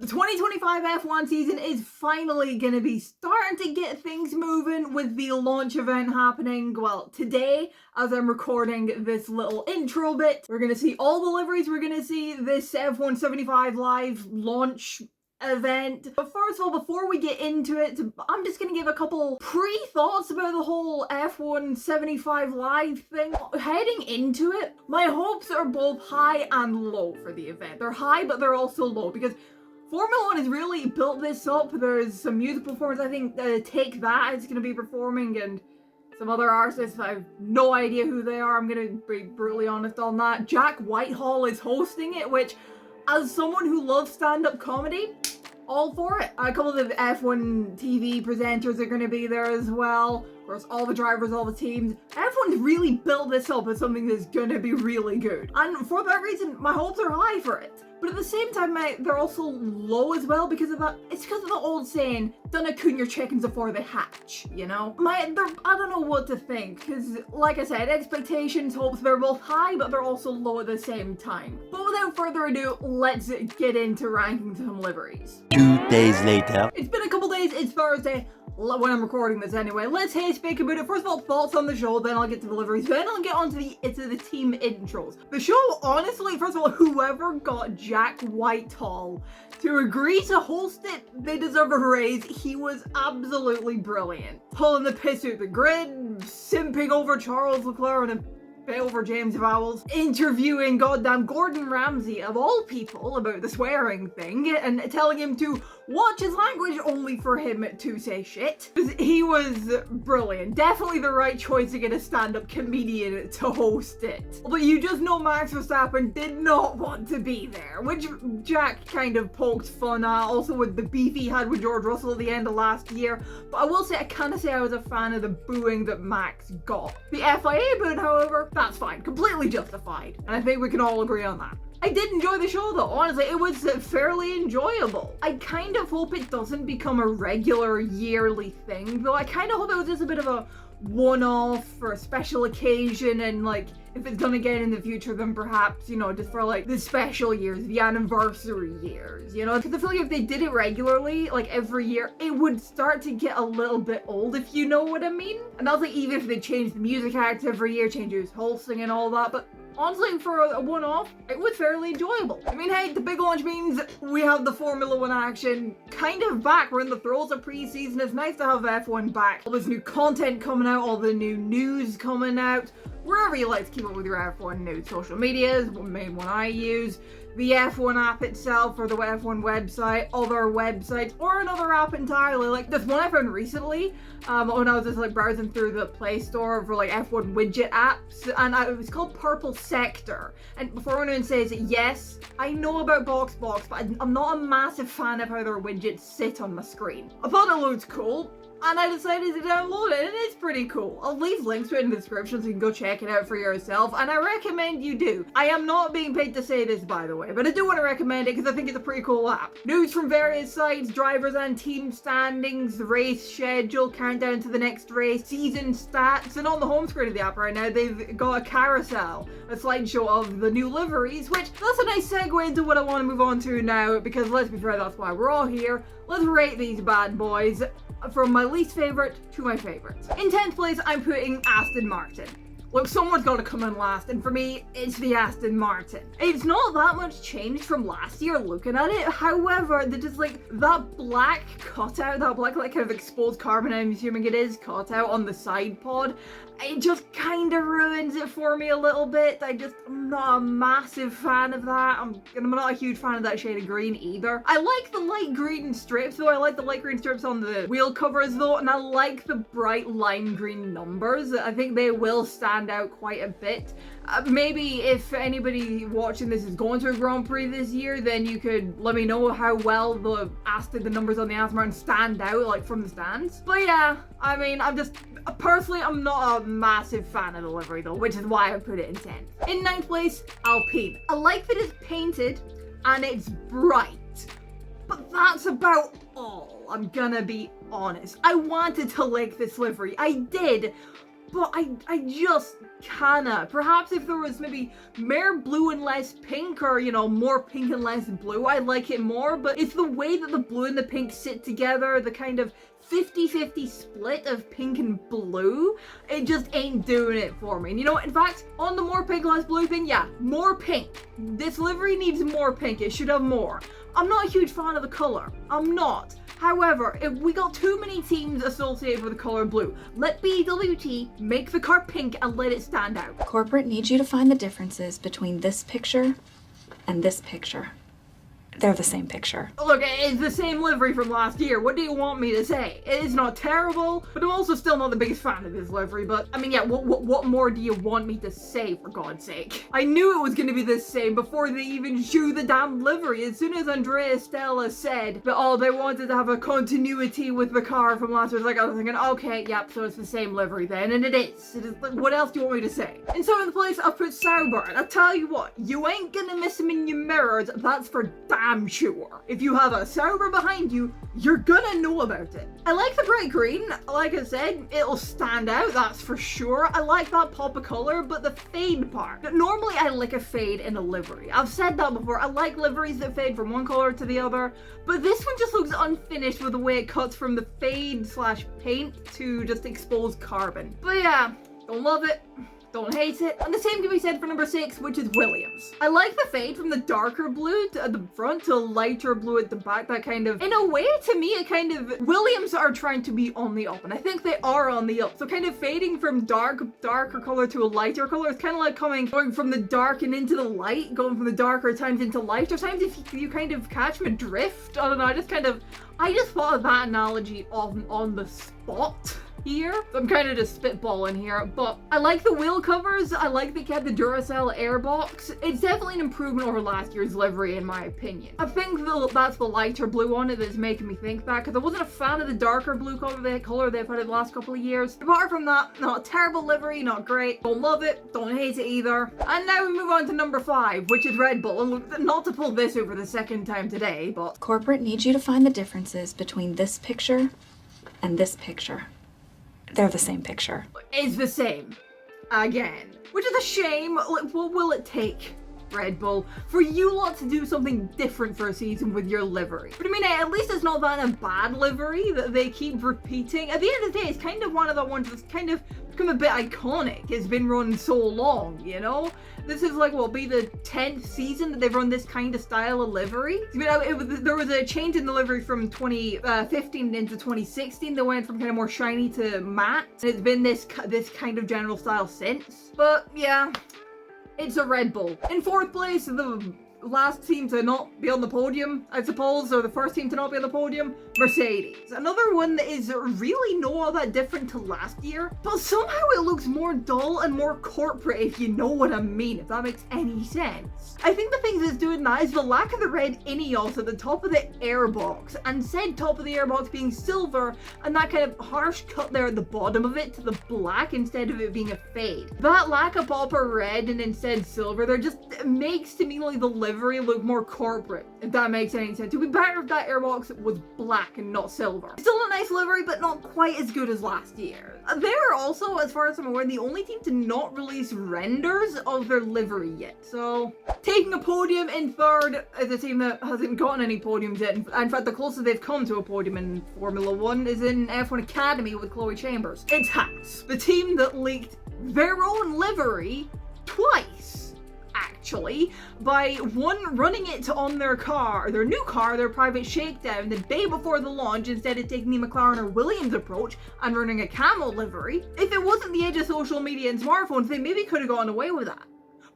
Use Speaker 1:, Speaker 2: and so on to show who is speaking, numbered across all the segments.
Speaker 1: The 2025 F1 season is finally going to be starting to get things moving with the launch event happening. Well, today, as I'm recording this little intro bit, we're going to see all the liveries. We're going to see this F1 75 Live launch event. But first of all, before we get into it, I'm just going to give a couple pre-thoughts about the whole F1 75 Live thing. Heading into it, my hopes are both high and low for the event. They're high, but they're also low because Formula 1 has really built this up. There's some music performers. I think Take That is going to be performing, and some other artists. I have no idea who they are. I'm going to be brutally honest on that. Jack Whitehall is hosting it, which, as someone who loves stand-up comedy, all for it. A couple of the F1 TV presenters are going to be there as well. Of course, all the drivers, all the teams. F1's really built this up as something that's going to be really good. And for that reason, my hopes are high for it. But at the same time, they're also low as well because of that. It's because of the old saying, "Dunna coon your chickens before they hatch," you know? I don't know what to think, because like I said, expectations, hopes, they're both high, but they're also low at the same time. But without further ado, let's get into ranking some liveries.
Speaker 2: 2 days later.
Speaker 1: It's been a couple days, it's Thursday, when I'm recording this anyway. Let's speak about it. First of all, thoughts on the show, then I'll get to the liveries, then I'll get on to the team intros. The show, honestly, first of all, whoever got Jack Whitehall to agree to host it, they deserve a raise. He was absolutely brilliant. Pulling the piss out the grid, simping over Charles Leclerc and a bit over James Vowles, interviewing goddamn Gordon Ramsay, of all people, about the swearing thing, and telling him to watch his language only for him to say shit. He was brilliant. Definitely the right choice to get a stand-up comedian to host it. But you just know Max Verstappen did not want to be there, which Jack kind of poked fun at, also with the beef he had with George Russell at the end of last year. But I will say, I kind of say I was a fan of the booing that Max got. The FIA booing, however, that's fine. Completely justified. And I think we can all agree on that. I did enjoy the show though, honestly, it was fairly enjoyable. I kind of hope it doesn't become a regular yearly thing, though I kind of hope it was just a bit of a one-off for a special occasion, and like, if it's done again in the future, then perhaps, you know, just for like the special years, the anniversary years, you know? Because I feel like if they did it regularly, like every year, it would start to get a little bit old, if you know what I mean. And that's like, even if they changed the music acts every year, change who's hosting and all that, but honestly, for a one-off, it was fairly enjoyable. I mean, hey, the big launch means we have the Formula 1 action kind of back. We're in the throes of pre-season. It's nice to have F1 back. All this new content coming out, all the new news coming out. Wherever you like to keep up with your F1 news, social media is the main one I use. The F1 app itself, or the F1 website, other websites, or another app entirely. Like this one I found recently, when I was just like browsing through the Play Store for like F1 widget apps, and it was called Purple Sector. And before anyone says, yes, I know about Boxbox, but I'm not a massive fan of how their widgets sit on my screen. I thought it looked cool, and I decided to download it, and it's pretty cool. I'll leave links to it in the description so you can go check it out for yourself, and I recommend you do. I am not being paid to say this, by the way, but I do want to recommend it because I think it's a pretty cool app. News from various sites, drivers and team standings, the race schedule, countdown to the next race, season stats, and on the home screen of the app right now, they've got a carousel, a slideshow of the new liveries, which, that's a nice segue into what I want to move on to now, because let's be fair, that's why we're all here. Let's rate these bad boys from my least favorite to my favorite. In 10th place, I'm putting Aston Martin. Look, someone's got to come in last, and for me, it's the Aston Martin. It's not that much changed from last year looking at it. However, just like that black cutout, that black like kind of exposed carbon, I'm assuming it is, cutout on the side pod, it just kind of ruins it for me a little bit. I'm not a massive fan of that. I'm not a huge fan of that shade of green either. I like the light green strips though. I like the light green strips on the wheel covers though, and I like the bright lime green numbers. I think they will stand out quite a bit. Maybe if anybody watching this is going to a Grand Prix this year, then you could let me know how well the numbers on the Aston Martin stand out, like from the stands. But yeah, I mean, personally, I'm not a massive fan of the livery though, which is why I put it in 10th. In 9th place, Alpine. I like that it's painted and it's bright, but that's about all. I'm gonna be honest. I wanted to like this livery. I did. but I just cannot. Perhaps if there was maybe more blue and less pink, or, you know, more pink and less blue, I'd like it more, but it's the way that the blue and the pink sit together, the kind of 50-50 split of pink and blue, it just ain't doing it for me. And you know what, in fact, on the more pink less blue thing, yeah, more pink. This livery needs more pink, it should have more. I'm not a huge fan of the color, I'm not. However, if we got too many teams associated with the color blue, let BWT make the car pink and let it stand out.
Speaker 2: Corporate needs you to find the differences between this picture and this picture. They're the same picture.
Speaker 1: Look, it's the same livery from last year. What do you want me to say? It's not terrible, but I'm also still not the biggest fan of this livery. But, I mean, yeah, what more do you want me to say, for God's sake? I knew it was going to be the same before they even drew the damn livery. As soon as Andrea Stella said that, oh, they wanted to have a continuity with the car from last year, I was thinking, okay, yep, so it's the same livery then. And it is. What else do you want me to say? In seventh place, I've put Sauber. And I'll tell you what, you ain't gonna miss him in your mirrors. That's for damn sure. If you have a Sauber behind you, you're gonna know about it. I like the bright green. Like I said, it'll stand out, that's for sure. I like that pop of color, but the fade part. Normally I like a fade in a livery. I've said that before. I like liveries that fade from one color to the other, but this one just looks unfinished with the way it cuts from the fade slash paint to just exposed carbon. But yeah, don't love it. Don't hate it. And the same can be said for number 6, which is Williams. I like the fade from the darker blue at the front to lighter blue at the back. That kind of, in a way, to me, it kind of, Williams are trying to be on the up, and I think they are on the up. So kind of fading from darker color to a lighter color is kind of like going from the dark and into the light, going from the darker times into lighter times, if you kind of catch my drift. I don't know, I just thought of that analogy on the spot here. I'm kind of just spitballing here, but I like the wheel covers. I like they kept the Duracell airbox. It's definitely an improvement over last year's livery, in my opinion. I think that's the lighter blue on it that's making me think that, because I wasn't a fan of the darker blue color they've had in the last couple of years. Apart from that, not a terrible livery, not great. Don't love it, don't hate it either. And now we move on to number 5, which is Red Bull. And look, not to pull this over the second time today, but
Speaker 2: Corporate needs you to find the differences between this picture and this picture. They're the same picture.
Speaker 1: It's the same. Again. Which is a shame. Like, what will it take, Red Bull, for you lot to do something different for a season with your livery? But I mean, at least it's not that a bad livery that they keep repeating. At the end of the day, it's kind of one of the ones that's kind of become a bit iconic. It's been run so long, you know? This is like, what, be the 10th season that they've run this kind of style of livery? I mean, there was a change in the livery from 2015 into 2016. They went from kind of more shiny to matte. And it's been this kind of general style since. But yeah, it's a Red Bull. In 4th place, the last team to not be on the podium, I suppose, or the first team to not be on the podium, Mercedes. Another one that is really not all that different to last year, but somehow it looks more dull and more corporate, if you know what I mean, if that makes any sense. I think the thing that's doing that is the lack of the red Ineos at the top of the airbox, and said top of the airbox being silver, and that kind of harsh cut there at the bottom of it to the black instead of it being a fade. That lack of popper red and instead silver there just makes to me like the livery look more corporate, if that makes any sense. It would be better if that airbox was black and not silver. Still a nice livery, but not quite as good as last year. They're also, as far as I'm aware, the only team to not release renders of their livery yet. So, taking a podium in 3rd is a team that hasn't gotten any podiums yet. In fact, the closest they've come to a podium in Formula 1 is in F1 Academy with Chloe Chambers. It's Haas, the team that leaked their own livery twice, actually, by one running it on their car, their new car, their private shakedown the day before the launch, instead of taking the McLaren or Williams approach and running a camo livery. If it wasn't the age of social media and smartphones, they maybe could have gotten away with that.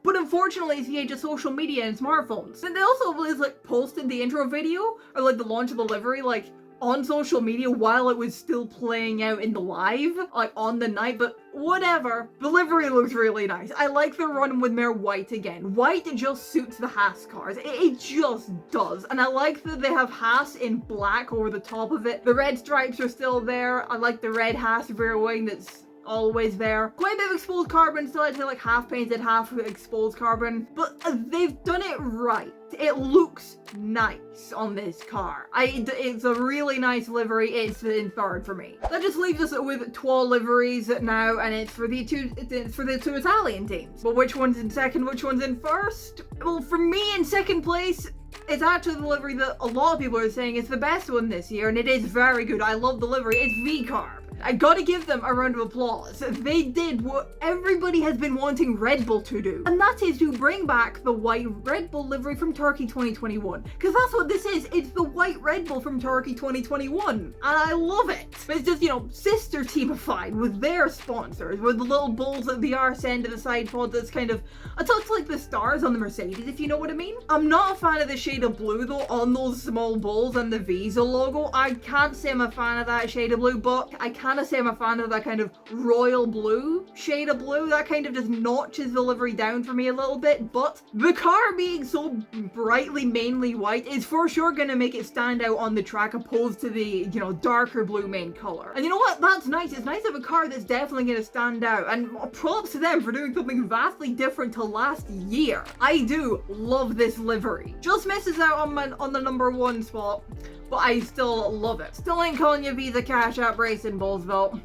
Speaker 1: But unfortunately, it's the age of social media and smartphones. And they also like posted the intro video, or like the launch of the livery, like on social media while it was still playing out in the live, like on the night, but whatever. The livery looks really nice. I like the run with more white again. White just suits the Haas cars. It just does. And I like that they have Haas in black over the top of it. The red stripes are still there. I like the red Haas rear wing that's always there. Quite a bit of exposed carbon, still I'd say like half painted, half exposed carbon, but they've done it right. It looks nice on this car. It's a really nice livery. It's in third for me. That just leaves us with 12 liveries now, and it's for the two Italian teams. But which one's in second, which one's in first? Well, for me in second place, it's actually the livery that a lot of people are saying is the best one this year, and it is very good. I love the livery. It's V-Carb. I gotta give them a round of applause. They did what everybody has been wanting Red Bull to do, and that is to bring back the white Red Bull livery from Turkey 2021. Because that's what this is. It's the white Red Bull from Turkey 2021, and I love it. But it's just, you know, sister teamified with their sponsors, with the little bulls at the arse end of the side pod that's kind of a touch like the stars on the Mercedes, if you know what I mean. I'm not a fan of the shade of blue though on those small bulls and the Visa logo. I can't say I'm a fan of that shade of blue, but I can say I'm a fan of that kind of royal blue shade of blue. That kind of just notches the livery down for me a little bit, but the car being so brightly mainly white is for sure gonna make it stand out on the track opposed to the, you know, darker blue main color. And you know what? That's nice. It's nice to have a car that's definitely gonna stand out, and props to them for doing something vastly different to last year. I do love this livery. Just misses out on the number one spot, but I still love it. Still ain't calling you Visa Cash App Racing Bulls though.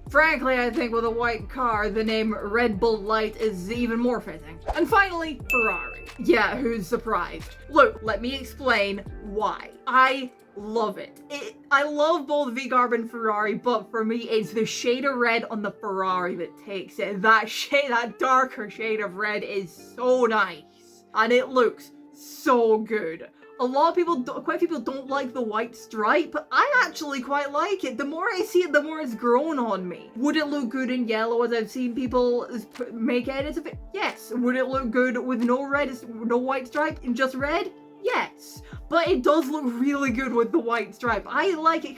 Speaker 1: Frankly, I think with a white car, the name Red Bull Light is even more fitting. And finally, Ferrari. Yeah, who's surprised? Look, let me explain why. I love it. I love both V-Carb and Ferrari, but for me, it's the shade of red on the Ferrari that takes it. That darker shade of red is so nice. And it looks so good. A lot of people, quite a few people don't like the white stripe, but I actually quite like it. The more I see it, the more it's grown on me. Would it look good in yellow, as I've seen people make edits of it? Yes. Would it look good with no white stripe and just red? Yes. But it does look really good with the white stripe. I like it.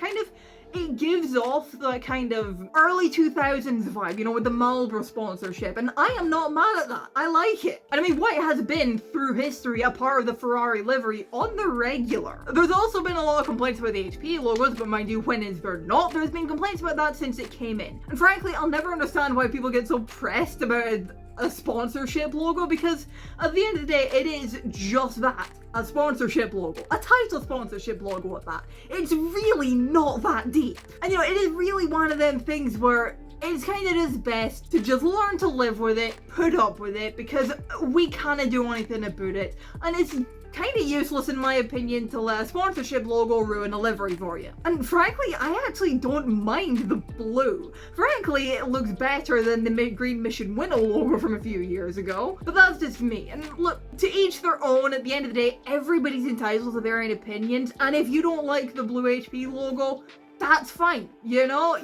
Speaker 1: It gives off the kind of early 2000s vibe, you know, with the Marlboro sponsorship, and I am not mad at that. I like it. And I mean, white has been, through history, a part of the Ferrari livery on the regular. There's also been a lot of complaints about the HP logos, but mind you, when is there not? There's been complaints about that since it came in. And frankly, I'll never understand why people get so pressed about a sponsorship logo, because at the end of the day, it is just that. A sponsorship logo. A title sponsorship logo at that. It's really not that deep. And you know, it is really one of them things where it's kind of just best to just learn to live with it, put up with it, because we can't do anything about it. And it's kind of useless, in my opinion, to let a sponsorship logo ruin a livery for you. And frankly, I actually don't mind the blue. Frankly, it looks better than the green Mission Winnow logo from a few years ago. But that's just me. And look, to each their own. At the end of the day, everybody's entitled to their own opinions. And if you don't like the blue HP logo, that's fine. You know,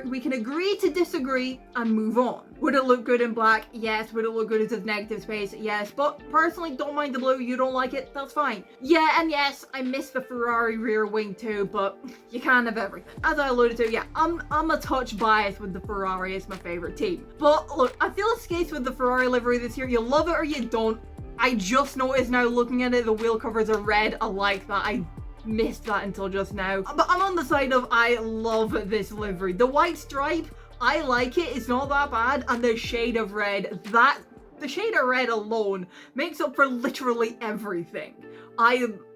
Speaker 1: we can agree to disagree and move on. Would it look good in black? Yes. Would it look good as a negative space? Yes. But personally, don't mind the blue. You don't like it? That's fine. Yeah, and yes, I miss the Ferrari rear wing too, but you can't have everything. As I alluded to, yeah, I'm a touch biased with the Ferrari. It's my favorite team. But look, I feel it's case with the Ferrari livery this year. You love it or you don't. I just noticed now looking at it, the wheel covers are red. I like that. I missed that until just now. But I'm on the side of I love this livery. The white stripe, I like it. It's not that bad. And the shade of red, the shade of red alone makes up for literally everything.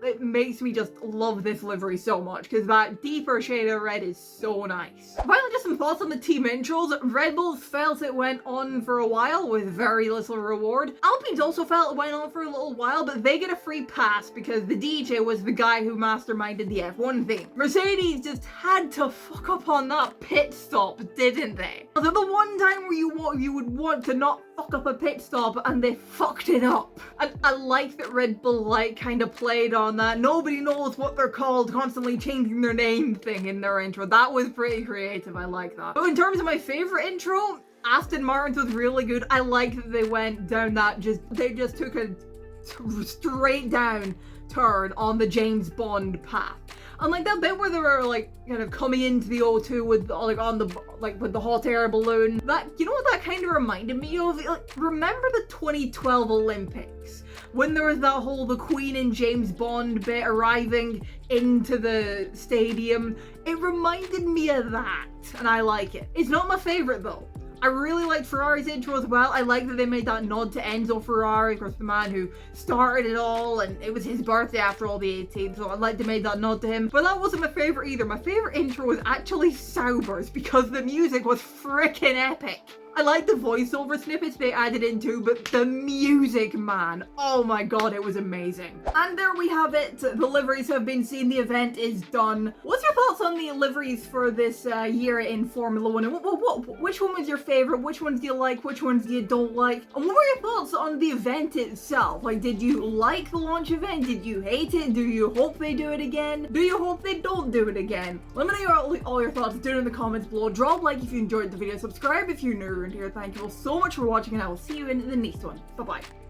Speaker 1: It makes me just love this livery so much, because that deeper shade of red is so nice. Finally, just some thoughts on the team intros. Red Bull felt it went on for a while with very little reward. Alpine's also felt it went on for a little while, but they get a free pass because the DJ was the guy who masterminded the F1 theme. Mercedes just had to fuck up on that pit stop, didn't they? The one time where you would want to not fuck up a pit stop, and they fucked it up. And I like that Red Bull Light kind of played on that nobody knows what they're called, constantly changing their name thing in their intro. That was pretty creative. I like that. But in terms of my favorite intro, Aston Martin's was really good. I like that they went down that they just took a straight down turn on the James Bond path. And like that bit where they were like kind of coming into the O2 with like on the like with the hot air balloon, that, you know what that kind of reminded me of? Like, remember the 2012 Olympics when there was that whole the Queen and James Bond bit arriving into the stadium? It reminded me of that, and I like it. It's not my favorite though. I really liked Ferrari's intro as well. I like that they made that nod to Enzo Ferrari, of course, the man who started it all, and it was his birthday after all, the 18th, so I like they made that nod to him. But that wasn't my favorite either. My favorite intro was actually Sauber's, because the music was freaking epic. I like the voiceover snippets they added into, but the music, man, oh my god, it was amazing. And there we have it. The liveries have been seen. The event is done. What's your thoughts on the liveries for this year in Formula 1? And which one was your favorite? Which ones do you like? Which ones do you don't like? And what were your thoughts on the event itself? Like, did you like the launch event? Did you hate it? Do you hope they do it again? Do you hope they don't do it again? Let me know all your thoughts. Do it in the comments below. Drop a like if you enjoyed the video. Subscribe if you're new around here. Thank you all so much for watching, and I will see you in the next one. Bye bye.